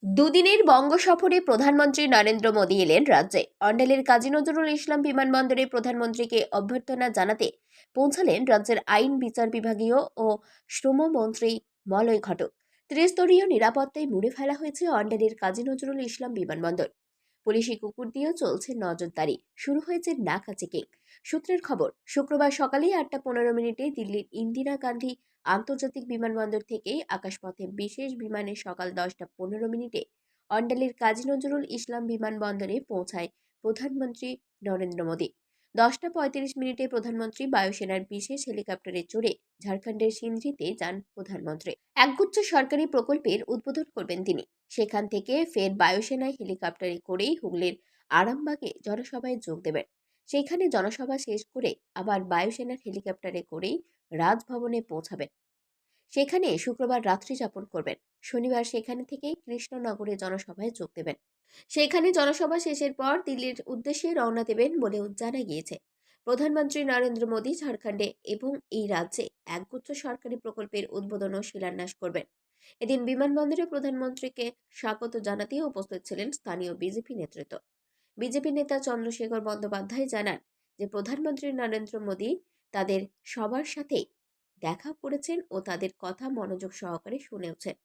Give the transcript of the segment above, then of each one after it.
দুদিনের বঙ্গ সফরে প্রধানমন্ত্রী নরেন্দ্র মোদী এলেন রাজ্যে। অন্ডালের কাজী নজরুল ইসলাম বিমানবন্দরে প্রধানমন্ত্রীকে অভ্যর্থনা জানাতে পৌঁছালেন রাজ্যের আইন বিচার বিভাগীয় ও শ্রমমন্ত্রী মলয় ঘটক। ত্রিস্তরীয় নিরাপত্তায় মুড়ে ফেলা হয়েছে অন্ডালের কাজী নজরুল ইসলাম বিমানবন্দর। পুলিশি কুকুর দিয়েও চলছে নজরদারি, শুরু হয়েছে নাকা চেকিং। সূত্রের খবর, শুক্রবার সকালে 8:15 দিল্লির ইন্দিরা গান্ধী আন্তর্জাতিক বিমানবন্দর থেকে আকাশপথে বিশেষ বিমানে সকাল 10:15 অন্ডালের কাজী নজরুল ইসলাম বিমানবন্দরে পৌঁছায় প্রধানমন্ত্রী নরেন্দ্র মোদী। 10:35 প্রধানমন্ত্রী বায়ুসেনার বিশেষ হেলিকপ্টারে চড়ে ঝাড়খণ্ডের সিন্ধ্রিতে যান প্রধানমন্ত্রী। একগুচ্ছ সরকারি প্রকল্পের উদ্বোধন করবেন তিনি। সেখান থেকে ফের বায়ুসেনায় হেলিকপ্টারে করেই হুগলির আরামবাগে জনসভায় যোগ দেবেন। সেখানে জনসভা শেষ করে আবার বায়ুসেনার হেলিকপ্টারে করেই রাজভবনে পৌঁছাবেন। সেখানে শুক্রবার রাত্রি যাপন করবেন। শনিবার সেখানে থেকেই কৃষ্ণনগরে জনসভায় যোগ দেবেন। সেখানে জনসভা শেষের পর দিল্লির উদ্দেশ্যে রওনা দেবেন বলেও জানা গিয়েছে। প্রধানমন্ত্রী নরেন্দ্র মোদী ঝাড়খণ্ডে এবং এই রাজ্যে একগুচ্ছ সরকারি প্রকল্পের উদ্বোধন ও শিলান্যাস করবেন। এদিন বিমানবন্দরে প্রধানমন্ত্রীকে স্বাগত জানাতে উপস্থিত ছিলেন স্থানীয় বিজেপি নেতৃত্ব। বিজেপি নেতা চন্দ্রশেখর বন্দ্যোপাধ্যায় জানান যে প্রধানমন্ত্রী নরেন্দ্র মোদী তাদের সবার সাথেই দেখা করেছেন ও তাদের কথা মনোযোগ সহকারে শুনেওছেন।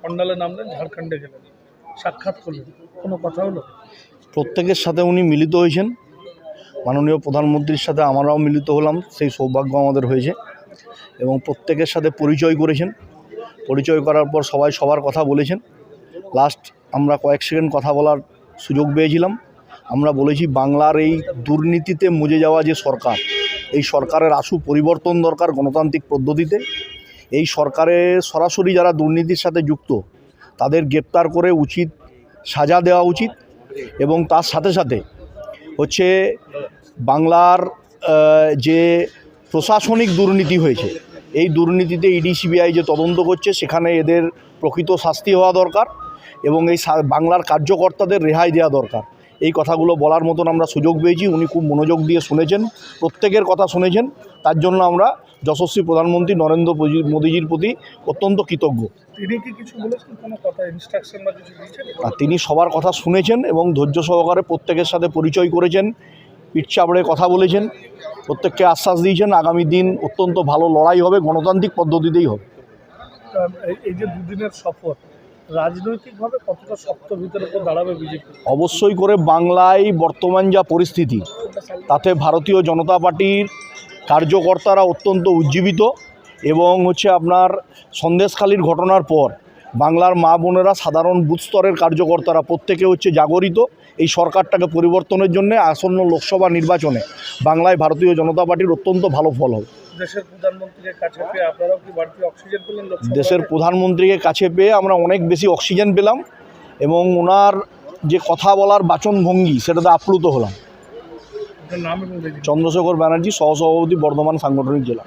অন্ডালে নামলেন, ঝাড়খণ্ডে গেলেন, সাক্ষাৎ করলেন, কোনো কথা হলো? প্রত্যেকের সাথে উনি মিলিত হয়েছেন। মাননীয় প্রধানমন্ত্রীর সাথে আমরাও মিলিত হলাম, সেই সৌভাগ্য আমাদের হয়েছে। এবং প্রত্যেকের সাথে পরিচয় করেছেন। পরিচয় করার পর সবাই সবার কথা বলেছেন। লাস্ট আমরা কয়েক সেকেন্ড কথা বলার সুযোগ পেয়েছিলাম। আমরা বলেছি বাংলার এই দুর্নীতিতে মুজে যাওয়া যে সরকার, এই সরকারের আশু পরিবর্তন দরকার গণতান্ত্রিক পদ্ধতিতে। এই সরকারে সরাসরি যারা দুর্নীতির সাথে যুক্ত তাদের গ্রেপ্তার করে উচিত সাজা দেওয়া উচিত। এবং তার সাথে সাথে হচ্ছে বাংলার যে প্রশাসনিক দুর্নীতি হয়েছে, এই দুর্নীতিতে ইডি সিবিআই যে তদন্ত করছে সেখানে এদের প্রকৃত শাস্তি হওয়া দরকার এবং এই বাংলার কার্যকর্তাদের রেহাই দেওয়া দরকার। এই কথাগুলো বলার মতন আমরা সুযোগ পেয়েছি। উনি খুব মনোযোগ দিয়ে শুনেছেন, প্রত্যেকের কথা শুনেছেন। তার জন্য আমরা যশস্বী প্রধানমন্ত্রী নরেন্দ্র মোদীজির প্রতি অত্যন্ত কৃতজ্ঞ। তিনি কি কিছু বলেছেন, কোনো কথা ইনস্ট্রাকশন বা কিছু দিয়েছেন? আর তিনি সবার কথা শুনেছেন এবং ধৈর্য সহকারে প্রত্যেকের সাথে পরিচয় করেছেন, পিঠ চাপড়ে কথা বলেছেন, প্রত্যেককে আশ্বাস দিয়েছেন আগামী দিন অত্যন্ত ভালো লড়াই হবে, গণতান্ত্রিক পদ্ধতিতেই হবে। এই যে দুদিনের সফর রাজনৈতিকভাবে কতটা শক্ত ভিতরে দাঁড়াবে বিজেপি? অবশ্যই করে বাংলায় বর্তমান যা পরিস্থিতি, তাতে ভারতীয় জনতা পার্টির কার্যকর্তারা অত্যন্ত উজ্জীবিত এবং হচ্ছে আপনার সন্দেশখালির ঘটনার পর বাংলার মা বোনেরা, সাধারণ বুথ স্তরের কার্যকর্তারা প্রত্যেকে হচ্ছে জাগরিত এই সরকারটাকে পরিবর্তনের জন্য। আসন্ন লোকসভা নির্বাচনে বাংলায় ভারতীয় জনতা পার্টির অত্যন্ত ভালো ফল হবে। দেশের প্রধানমন্ত্রীকে কাছে পেয়ে আপনারাও কি বাড়তি অক্সিজেন পেলেন? দেশের প্রধানমন্ত্রীকে কাছে পেয়ে আমরা অনেক বেশি অক্সিজেন পেলাম এবং ওনার যে কথা বলার বাচনভঙ্গি সেটাতে আপ্লুত হলাম। নাম? চন্দ্রশেখর ব্যানার্জি, সহসভাপতি, বর্ধমান সাংগঠনিক জেলা।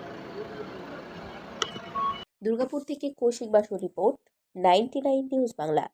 দুর্গাপুর থেকে কৌশিক বাসুর রিপোর্ট, 99 নিউজ বাংলা।